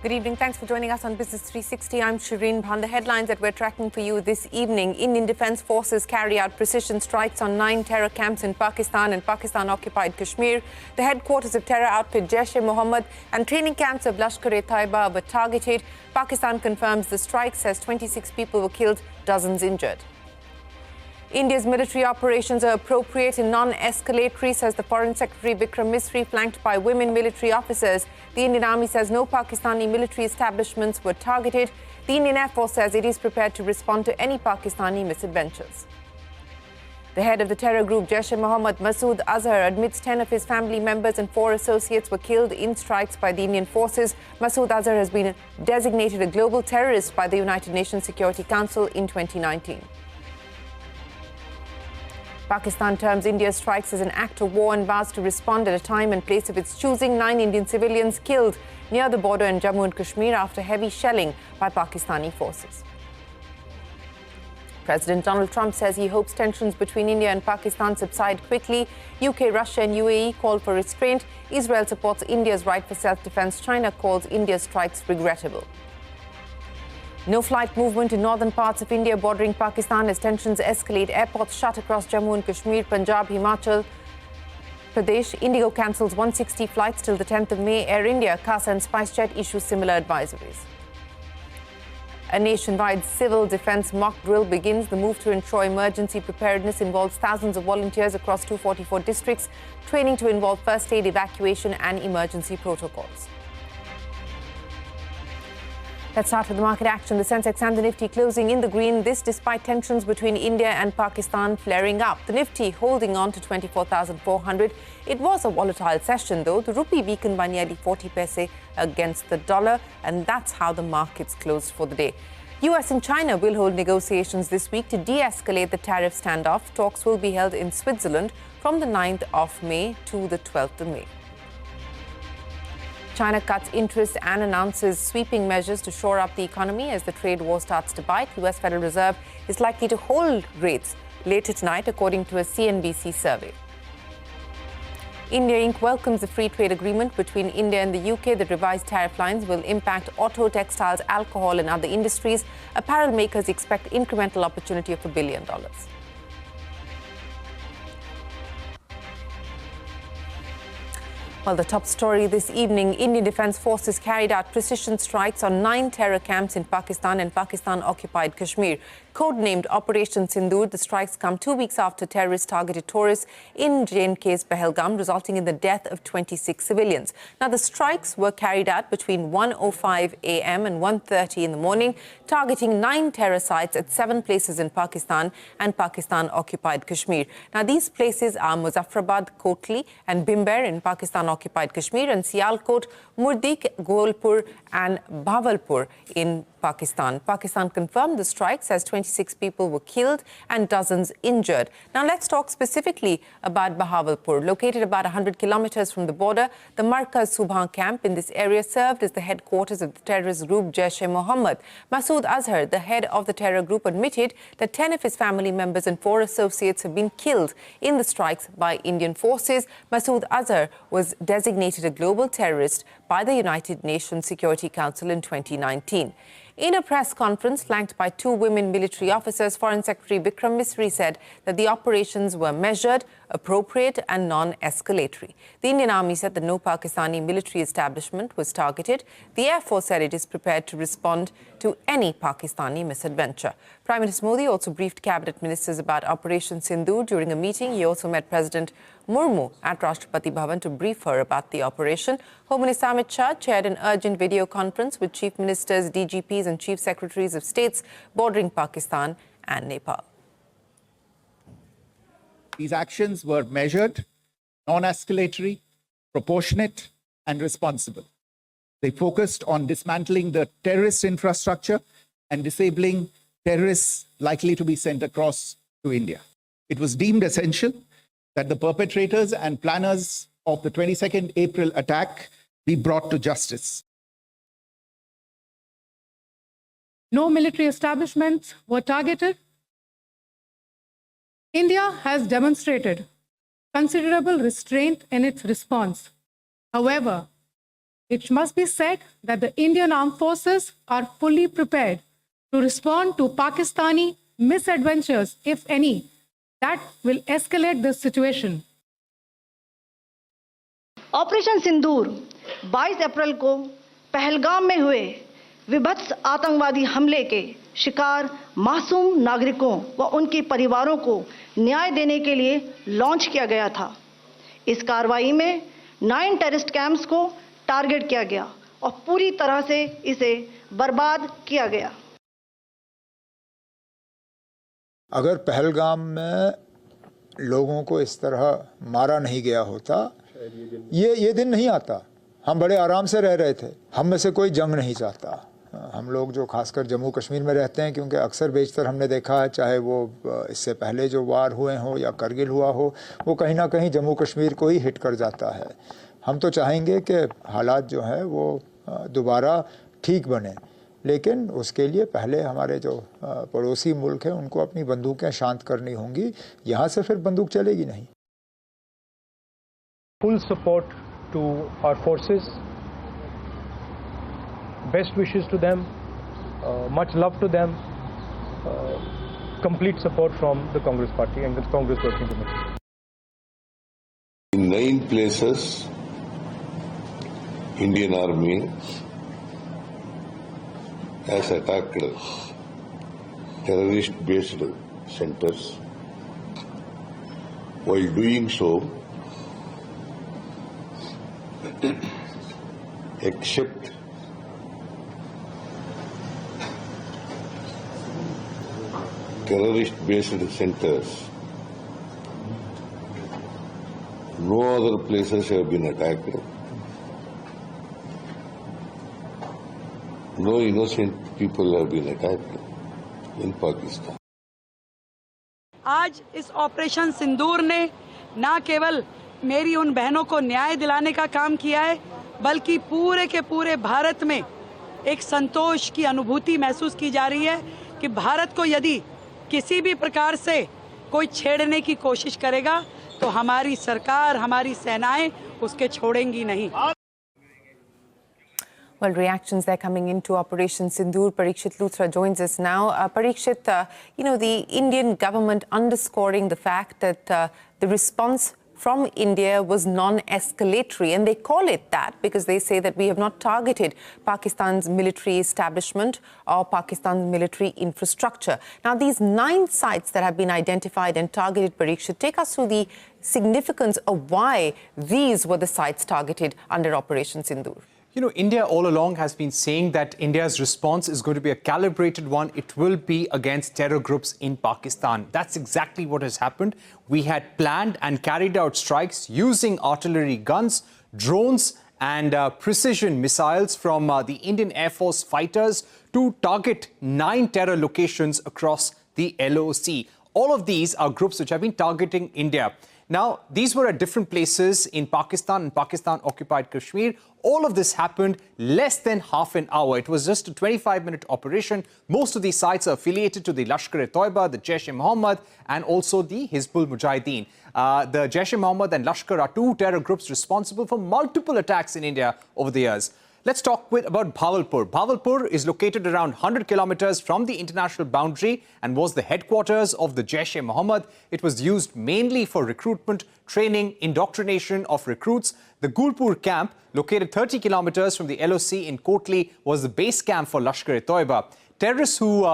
Good evening. Thanks for joining us on Business 360. I'm Shireen Bhan. The headlines that we're tracking for you this evening. Indian Defence Forces carry out precision strikes on 9 terror camps in Pakistan and Pakistan-occupied Kashmir. The headquarters of terror outfit Jaish-e-Mohammed and training camps of Lashkar-e-Taiba were targeted. Pakistan confirms the strike, says 26 people were killed, dozens injured. India's military operations are appropriate and non-escalatory, says the Foreign Secretary Vikram Misri, flanked by women military officers. The Indian Army says no Pakistani military establishments were targeted. The Indian Air Force says it is prepared to respond to any Pakistani misadventures. The head of the terror group Jaish-e-Mohammed, Masood Azhar, admits 10 of his family members and 4 associates were killed in strikes by the Indian forces. Masood Azhar has been designated a global terrorist by the United Nations Security Council in 2019. Pakistan terms India's strikes as an act of war and vows to respond at a time and place of its choosing. 9 Indian civilians killed near the border in Jammu and Kashmir after heavy shelling by Pakistani forces. President Donald Trump says he hopes tensions between India and Pakistan subside quickly. UK, Russia and UAE call for restraint. Israel supports India's right for self-defense. China calls India's strikes regrettable. No flight movement in northern parts of India bordering Pakistan as tensions escalate. Airports shut across Jammu and Kashmir, Punjab, Himachal Pradesh. Indigo cancels 160 flights till the 10th of May. Air India, CASA and SpiceJet issue similar advisories. A nationwide civil defence mock drill begins. The move to ensure emergency preparedness involves thousands of volunteers across 244 districts. Training to involve first aid, evacuation and emergency protocols. Let's start with the market action. The Sensex and the Nifty closing in the green. This despite tensions between India and Pakistan flaring up. The Nifty holding on to 24,400. It was a volatile session, though. The rupee weakened by nearly 40 paise against the dollar, and that's how the markets closed for the day. US and China will hold negotiations this week to de-escalate the tariff standoff. Talks will be held in Switzerland from the 9th of May to the 12th of May. China cuts interest and announces sweeping measures to shore up the economy as the trade war starts to bite. US Federal Reserve is likely to hold rates later tonight, according to a CNBC survey. India Inc. welcomes the free trade agreement between India and the UK. The revised tariff lines will impact auto, textiles, alcohol and other industries. Apparel makers expect incremental opportunity of $1 billion. Well, the top story this evening, Indian Defence Forces carried out precision strikes on 9 terror camps in Pakistan and Pakistan-occupied Kashmir. Codenamed Operation Sindhur, the strikes come 2 weeks after terrorists targeted tourists in JNK's Pahalgam, resulting in the death of 26 civilians. Now, the strikes were carried out between 1:05 a.m. and 1:30 in the morning, targeting 9 terror sites at 7 places in Pakistan and Pakistan-occupied Kashmir. Now, these places are Muzaffarabad, Kotli and Bimber in Pakistan-occupied Kashmir and Sialkot, Murdik, Golpur and Bhavalpur in Pakistan. Pakistan confirmed the strikes as 26 people were killed and dozens injured. Now let's talk specifically about Bahawalpur. Located about 100 kilometers from the border, the Markaz Subhan camp in this area served as the headquarters of the terrorist group Jaish-e-Mohammed. Masood Azhar, the head of the terror group, admitted that 10 of his family members and 4 associates have been killed in the strikes by Indian forces. Masood Azhar was designated a global terrorist by the United Nations Security Council in 2019. In a press conference flanked by 2 women military officers, Foreign Secretary Vikram Misri said that the operations were measured, appropriate and non-escalatory. The Indian Army said that no Pakistani military establishment was targeted. The Air Force said it is prepared to respond to any Pakistani misadventure. Prime Minister Modi also briefed cabinet ministers about Operation Sindhur during a meeting. He also met President Murmu at Rashtrapati Bhavan to brief her about the operation. Home Minister Amit Shah chaired an urgent video conference with chief ministers, DGPs and chief secretaries of states bordering Pakistan and Nepal. These actions were measured, non-escalatory, proportionate and responsible. They focused on dismantling the terrorist infrastructure and disabling terrorists likely to be sent across to India. It was deemed essential that the perpetrators and planners of the 22nd April attack be brought to justice. No military establishments were targeted. India has demonstrated considerable restraint in its response. However, it must be said that the Indian armed forces are fully prepared to respond to Pakistani misadventures, if any, that will escalate this situation. Operation Sindoor 22 अप्रैल को पहलगाम में हुए विभत्स आतंकवादी हमले के शिकार मासूम नागरिकों व उनके परिवारों को न्याय देने के लिए लॉन्च किया गया था। इस कार्रवाई में 9 टेररिस्ट कैंप्स को टारगेट किया गया और पूरी तरह से इसे बर्बाद किया गया। अगर पहलगाम में लोगों को इस तरह मारा नहीं गया होता, ये दिन नहीं आता। हम बड़े आराम से रह रहे थे। हम में से कोई जंग नहीं चाहता। हम लोग जो खासकर जम्मू कश्मीर में रहते हैं, क्योंकि अक्सर बेशतर हमने देखा है, चाहे वो इससे पहले जो वार हुए हों या करगिल हुआ हो, वो कहीं ना कहीं जम्मू कश्मीर को ही हिट कर जाता है। हम तो चाहेंगे कि हालात जो हैं वो दोबारा ठीक बने, लेकिन उसके लिए पहले हमारे जो पड़ोसी मुल्क हैं उनको अपनी बंदूकें शांत करनी होंगी। यहाँ से फिर बंदूक चलेगी नहीं। Full support to our forces. Best wishes to them. Much love to them. Complete support from the Congress Party and the Congress Working Committee. In 9 places, Indian Army has attacked terrorist-based centers. While doing so, except terrorist-based centers, no other places have been attacked. No innocent people have been attacked in Pakistan. आज इस operation सिंदूर ने न केवल मेरी उन बहनों को न्याय दिलाने का काम किया है, बल्कि पूरे के पूरे भारत में एक संतोष की अनुभूति महसूस की जा रही है कि भारत को यदि किसी भी प्रकार से कोई छेड़ने की कोशिश करेगा तो हमारी सरकार, हमारी सेनाएं उसके छोड़ेंगी नहीं। Well, reactions they're coming into Operation Sindhur. Parikshit Luthra joins us now. Parikshit, the Indian government underscoring the fact that the response from India was non-escalatory, and they call it that because they say that we have not targeted Pakistan's military establishment or Pakistan's military infrastructure. Now, these 9 sites that have been identified and targeted, Parikshit, take us through the significance of why these were the sites targeted under Operation Sindhur. India all along has been saying that India's response is going to be a calibrated one. It will be against terror groups in Pakistan. That's exactly what has happened. We had planned and carried out strikes using artillery guns, drones and precision missiles from the Indian Air Force fighters to target 9 terror locations across the LOC. All of these are groups which have been targeting India. Now, these were at different places in Pakistan and Pakistan-occupied Kashmir. All of this happened less than half an hour. It was just a 25-minute operation. Most of these sites are affiliated to the Lashkar-e-Toiba, the JeM, and also the Hizbul Mujahideen. The Jaish-e-Mohammed and Lashkar are 2 terror groups responsible for multiple attacks in India over the years. Let's talk about Bhavalpur. Bhavalpur is located around 100 kilometers from the international boundary and was the headquarters of the Jaish-e-Mohammed. It was used mainly for recruitment, training, indoctrination of recruits. The Gulpur camp, located 30 kilometers from the LOC in Kotli, was the base camp for Lashkar-e-Toiba. Terrorists who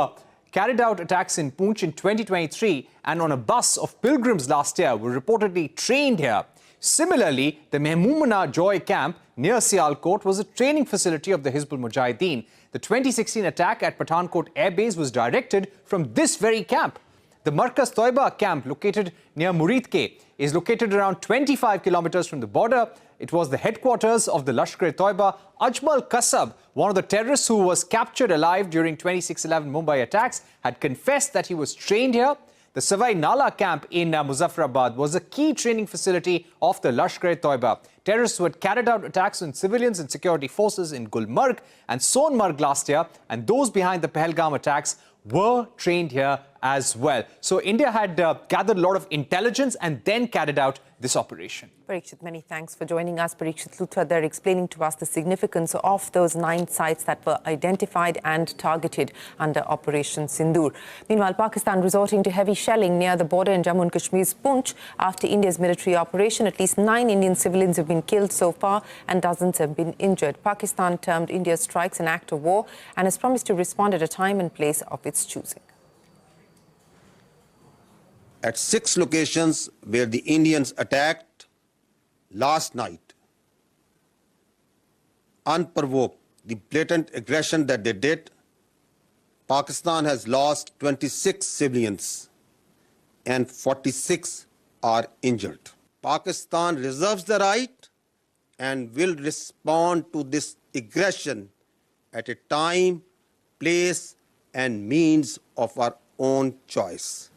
carried out attacks in Poonch in 2023 and on a bus of pilgrims last year were reportedly trained here. Similarly, the Mehmoona Joy camp near Sialkot was a training facility of the Hizbul Mujahideen. The 2016 attack at Pathankot Air Base was directed from this very camp. The Markaz Toiba camp, located near Muridke, is located around 25 kilometers from the border. It was the headquarters of the Lashkar-e-Toiba. Ajmal Kasab, one of the terrorists who was captured alive during 26/11 Mumbai attacks, had confessed that he was trained here. The Savai Nala camp in Muzaffarabad was a key training facility of the Lashkar-e-Toiba. Terrorists who had carried out attacks on civilians and security forces in Gulmarg and Sonmarg last year, and those behind the Pahalgam attacks were trained here as well. So India had gathered a lot of intelligence and then carried out this operation. Parikshit, many thanks for joining us. Parikshit Luthra there explaining to us the significance of those 9 sites that were identified and targeted under Operation Sindhur. Meanwhile, Pakistan resorting to heavy shelling near the border in Jammu and Kashmir's Poonch after India's military operation. At least 9 Indian civilians have been killed so far and dozens have been injured. Pakistan termed India's strikes an act of war and has promised to respond at a time and place of its choosing. At 6 locations where the Indians attacked last night, unprovoked, the blatant aggression that they did, Pakistan has lost 26 civilians and 46 are injured. Pakistan reserves the right and will respond to this aggression at a time, place, and means of our own choice.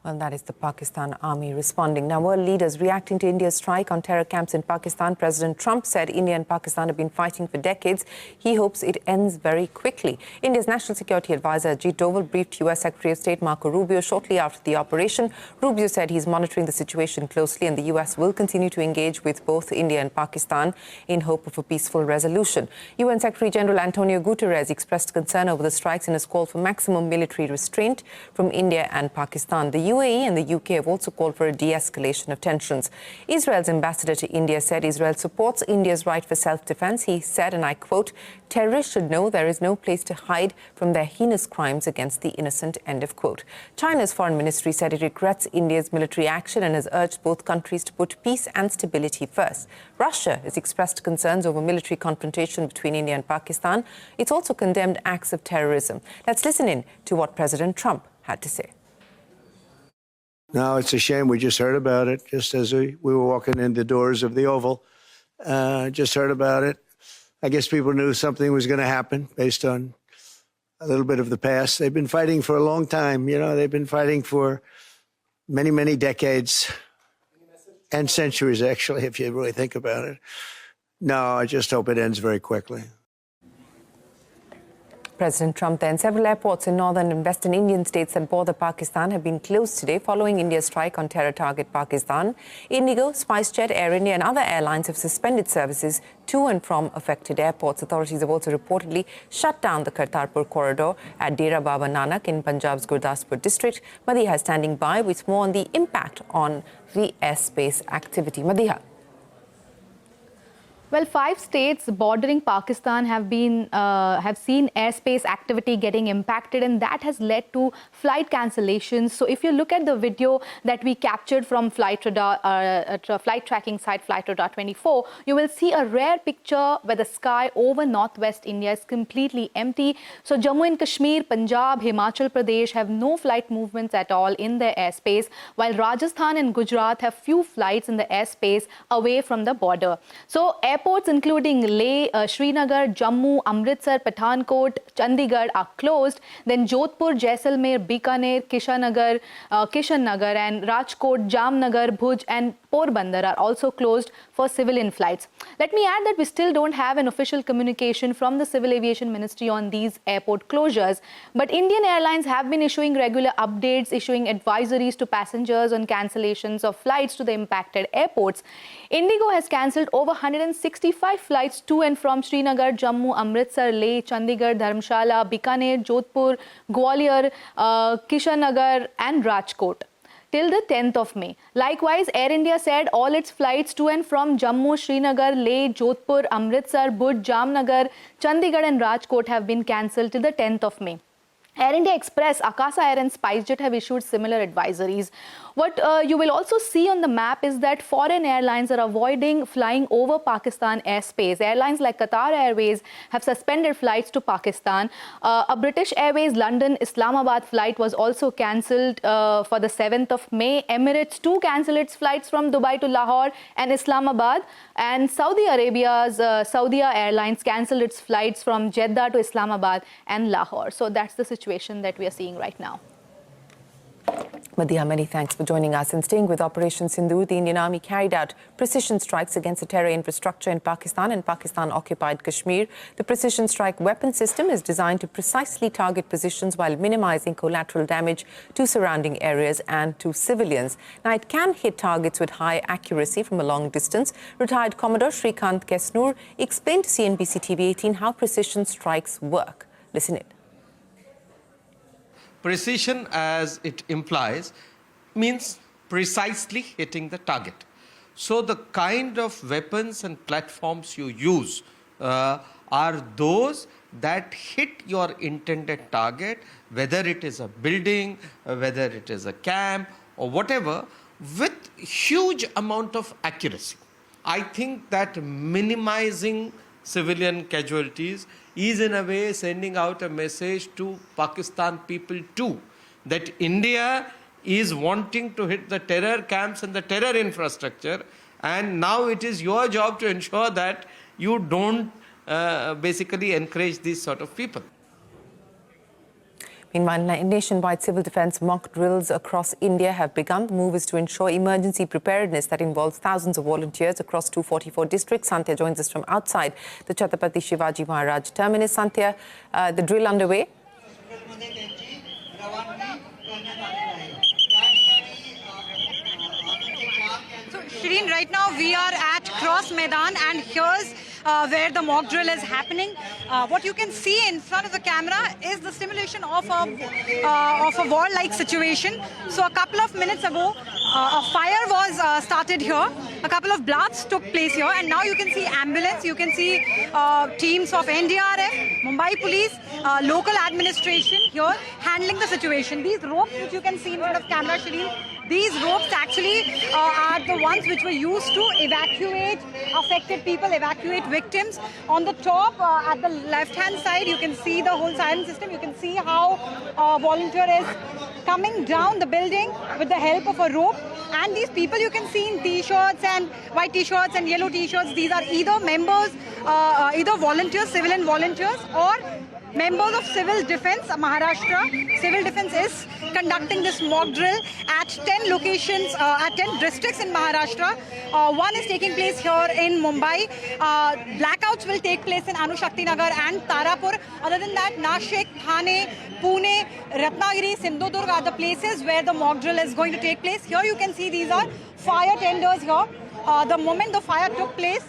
Well, that is the Pakistan Army responding. Now, world leaders reacting to India's strike on terror camps in Pakistan. President Trump said India and Pakistan have been fighting for decades. He hopes it ends very quickly. India's National Security Advisor Ajit Doval briefed U.S. Secretary of State Marco Rubio shortly after the operation. Rubio said he's monitoring the situation closely and the U.S. will continue to engage with both India and Pakistan in hope of a peaceful resolution. UN Secretary General Antonio Guterres expressed concern over the strikes in his call for maximum military restraint from India and Pakistan. The UAE and the UK have also called for a de-escalation of tensions. Israel's ambassador to India said Israel supports India's right for self-defense. He said, and I quote, "Terrorists should know there is no place to hide from their heinous crimes against the innocent," end of quote. China's foreign ministry said it regrets India's military action and has urged both countries to put peace and stability first. Russia has expressed concerns over military confrontation between India and Pakistan. It's also condemned acts of terrorism. Let's listen in to what President Trump had to say. No, it's a shame. We just heard about it just as we were walking in the doors of the Oval. Just heard about it. I guess people knew something was going to happen based on a little bit of the past. They've been fighting for a long time. You know, they've been fighting for many, many decades and centuries, actually, if you really think about it. No, I just hope it ends very quickly. President Trump then. Several airports in northern and western Indian states that border Pakistan have been closed today following India's strike on terror target Pakistan. Indigo, SpiceJet, Air India and other airlines have suspended services to and from affected airports. Authorities have also reportedly shut down the Kartarpur corridor at Dera Baba Nanak in Punjab's Gurdaspur district. Madiha is standing by with more on the impact on the airspace activity. Madiha. Well, 5 states bordering Pakistan have seen airspace activity getting impacted, and that has led to flight cancellations. So if you look at the video that we captured from flight tracking site Flight Radar 24, you will see a rare picture where the sky over northwest India is completely empty. So Jammu and Kashmir, Punjab, Himachal Pradesh have no flight movements at all in their airspace, while Rajasthan and Gujarat have few flights in the airspace away from the border. So airports including Leh, Srinagar, Jammu, Amritsar, Pathankot, Chandigarh are closed. Then Jodhpur, Jaisalmer, Bikaner, Kishannagar and Rajkot, Jamnagar, Bhuj and Porbandar are also closed for civilian flights. Let me add that we still don't have an official communication from the Civil Aviation Ministry on these airport closures. But Indian Airlines have been issuing regular updates, issuing advisories to passengers on cancellations of flights to the impacted airports. Indigo has cancelled over 165 flights to and from Srinagar, Jammu, Amritsar, Leh, Chandigarh, Dharamshala, Bikaner, Jodhpur, Gwalior, Kishannagar and Rajkot till the 10th of May. Likewise, Air India said all its flights to and from Jammu, Srinagar, Leh, Jodhpur, Amritsar, Bhuj, Jamnagar, Chandigarh and Rajkot have been cancelled till the 10th of May. Air India Express, Akasa Air and SpiceJet have issued similar advisories. What you will also see on the map is that foreign airlines are avoiding flying over Pakistan airspace. Airlines like Qatar Airways have suspended flights to Pakistan. A British Airways London Islamabad flight was also cancelled for the 7th of May. Emirates too cancelled its flights from Dubai to Lahore and Islamabad. And Saudi Arabia's Saudia Airlines cancelled its flights from Jeddah to Islamabad and Lahore. So that's the situation that we are seeing right now. Madhya, many thanks for joining us. And staying with Operation Sindhur, the Indian Army carried out precision strikes against the terror infrastructure in Pakistan and Pakistan-occupied Kashmir. The precision strike weapon system is designed to precisely target positions while minimizing collateral damage to surrounding areas and to civilians. Now, it can hit targets with high accuracy from a long distance. Retired Commodore Shrikant Kesnur explained to CNBC-TV18 how precision strikes work. Listen in. Precision, as it implies, means precisely hitting the target. So the kind of weapons and platforms you use are those that hit your intended target, whether it is a building, whether it is a camp or whatever, with huge amount of accuracy. I think that minimizing civilian casualties is in a way sending out a message to Pakistan people too, that India is wanting to hit the terror camps and the terror infrastructure, and now it is your job to ensure that you don't basically encourage these sort of people. Meanwhile, nationwide civil defence mock drills across India have begun. The move is to ensure emergency preparedness that involves thousands of volunteers across 244 districts. Santya joins us from outside the Chhatrapati Shivaji Maharaj terminus. Santya, the drill underway? So, Shireen, right now we are at Cross Maidan, and here's where the mock drill is happening. What you can see in front of the camera is the simulation of a war-like situation. So a couple of minutes ago, a fire was started here. A couple of blasts took place here, and now you can see ambulance, you can see teams of NDRF, Mumbai Police, local administration here handling the situation. These ropes which you can see in front of camera, Shireen, these ropes actually are the ones which were used to evacuate affected people, evacuate victims. On the top, at the left-hand side, you can see the whole siren system. You can see how a volunteer is coming down the building with the help of a rope. And these people you can see in T-shirts and white T-shirts and yellow T-shirts, these are either members, either volunteers, civilian volunteers, or members of civil defence. Maharashtra civil defence is conducting this mock drill at 10 locations, at 10 districts in Maharashtra. One is taking place here in Mumbai. Blackouts will take place in Anushakti Nagar and Tarapur. Other than that, Nashik, Thane, Pune, Ratnagiri, Sindhur are the places where the mock drill is going to take place. Here you can see these are fire tenders here. The moment the fire took place,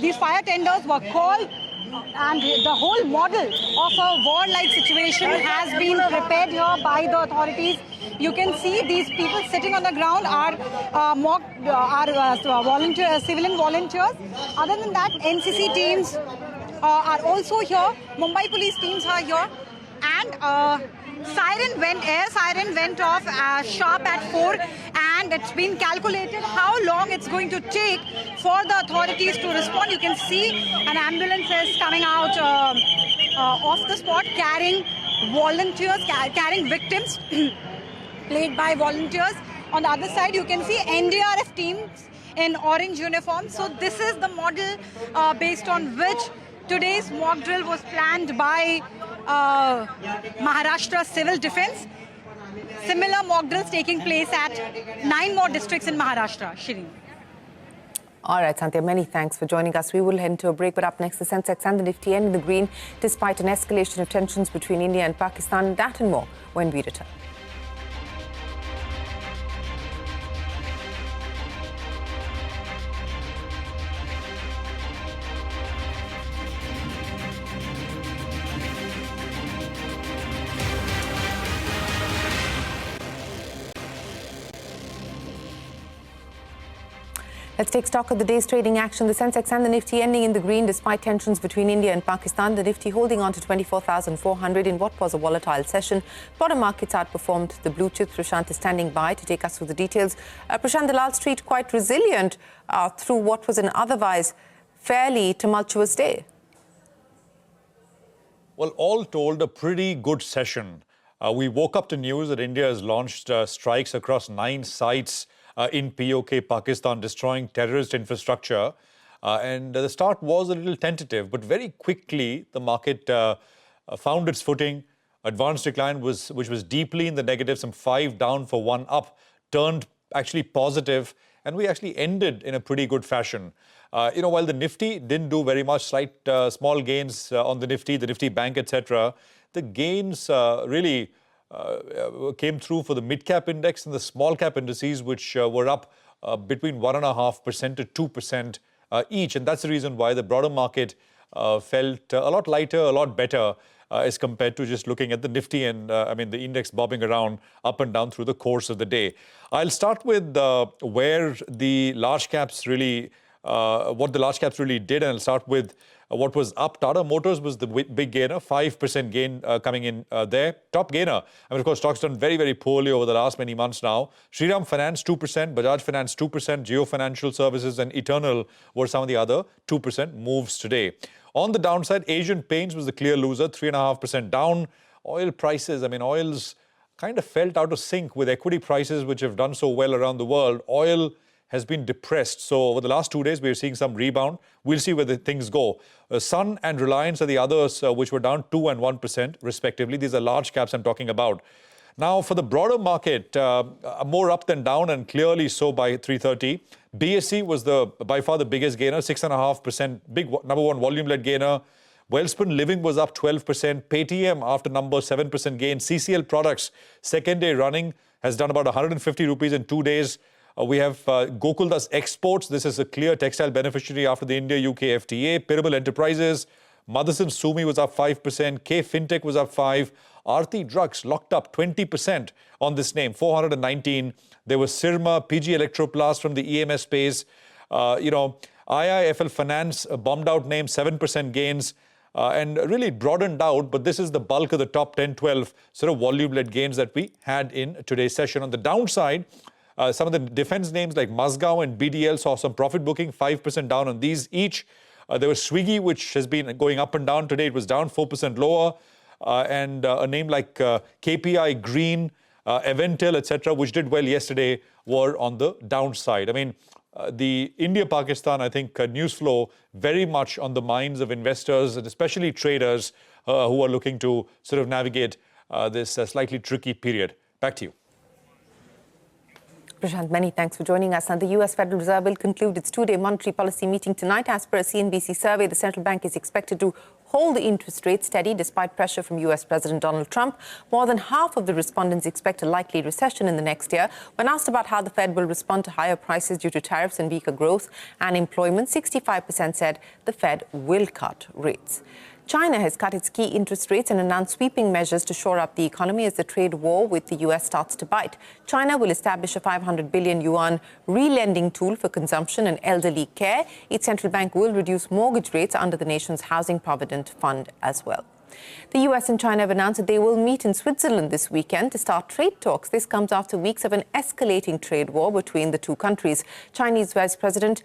these fire tenders were called, and the whole model of a war-like situation has been prepared here by the authorities. You can see these people sitting on the ground are civilian volunteers. Other than that, NCC teams are also here. Mumbai police teams are here, and air siren went off sharp at 4, and it's been calculated how long it's going to take for the authorities to respond. You can see an ambulance is coming out off the spot, carrying volunteers, carrying victims played by volunteers. On the other side, you can see NDRF teams in orange uniforms. So this is the model based on which today's mock drill was planned by Maharashtra Civil Defence. Similar mock drills taking place at 9 more districts in Maharashtra. Shireen. All right, Santya, many thanks for joining us. We will head into a break, but up next, the Sensex and the Nifty end in the green, despite an escalation of tensions between India and Pakistan. That and more when we return. Let's take stock of the day's trading action. The Sensex and the Nifty ending in the green despite tensions between India and Pakistan. The Nifty holding on to 24,400 in what was a volatile session. Bottom markets outperformed the blue chips. Prashant is standing by to take us through the details. Prashant, the Lal Street quite resilient through what was an otherwise fairly tumultuous day. Well, all told, a pretty good session. We woke up to news that India has launched strikes across 9 sites in POK, Pakistan, destroying terrorist infrastructure. And the start was a little tentative, but very quickly the market found its footing. advanced decline which was deeply in the negative, some 5 down for 1 up, turned actually positive, and we actually ended in a pretty good fashion. While the Nifty didn't do very much, slight small gains on the Nifty Bank, etc., the gains really came through for the mid-cap index and the small-cap indices, which were up between 1.5% to 2% each. And that's the reason why the broader market felt a lot lighter, a lot better as compared to just looking at the Nifty and, the index bobbing around up and down through the course of the day. I'll start with where the large caps really, what the large caps really did, and I'll start with what was up. Tata Motors was the big gainer, 5% gain coming in there. Top gainer. Of course, stocks done very, very poorly over the last many months now. Shriram Finance, 2%. Bajaj Finance, 2%. Jio Financial Services and Eternal were some of the other 2% moves today. On the downside, Asian Paints was the clear loser, 3.5% down. Oil prices, oil's kind of felt out of sync with equity prices, which have done so well around the world. Oil has been depressed. So over the last 2 days, we're seeing some rebound. We'll see where the things go. Sun and Reliance are the others, which were down 2% and 1%, respectively. These are large caps I'm talking about. Now, for the broader market, more up than down, and clearly so by 3:30. BSE was by far the biggest gainer, 6.5%, big number one volume-led gainer. Wellspun Living was up 12%. Paytm, after number 7% gain. CCL Products, second day running, has done about 150 rupees in 2 days. We have Gokuldas Exports. This is a clear textile beneficiary after the India-UK FTA. Piramal Enterprises, Motherson Sumi was up 5%. K Fintech was up 5%. Aarti Drugs locked up 20% on this name, 419. There was Sirma, PG Electroplast from the EMS space. IIFL Finance, a bombed out name, 7% gains. And really broadened out, but this is the bulk of the top 10, 12 sort of volume-led gains that we had in today's session. On the downside, some of the defense names like Mazgaon and BDL saw some profit booking, 5% down on these each. There was Swiggy, which has been going up and down. Today it was down 4% lower. And a name like KPI Green, Eventel, etc., which did well yesterday, were on the downside. The India-Pakistan, I think, news flow very much on the minds of investors and especially traders who are looking to sort of navigate this slightly tricky period. Back to you. Prashant, many thanks for joining us. And the U.S. Federal Reserve will conclude its two-day monetary policy meeting tonight. As per a CNBC survey, the central bank is expected to hold the interest rate steady despite pressure from U.S. President Donald Trump. More than half of the respondents expect a likely recession in the next year. When asked about how the Fed will respond to higher prices due to tariffs and weaker growth and employment, 65% said the Fed will cut rates. China has cut its key interest rates and announced sweeping measures to shore up the economy as the trade war with the U.S. starts to bite. China will establish a 500 billion yuan re-lending tool for consumption and elderly care. Its central bank will reduce mortgage rates under the nation's Housing Provident Fund as well. The U.S. and China have announced that they will meet in Switzerland this weekend to start trade talks. This comes after weeks of an escalating trade war between the two countries. Chinese Vice President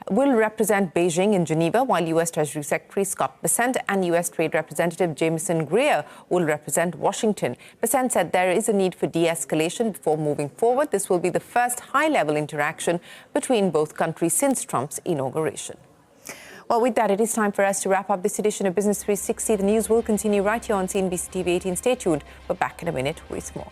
will represent Beijing in Geneva, while U.S. Treasury Secretary Scott Bessent and U.S. Trade Representative Jameson Greer will represent Washington. Bessent said there is a need for de-escalation before moving forward. This will be the first high-level interaction between both countries since Trump's inauguration. Well, with that, it is time for us to wrap up this edition of Business 360. The news will continue right here on CNBC-TV18. Stay tuned. We're back in a minute with more.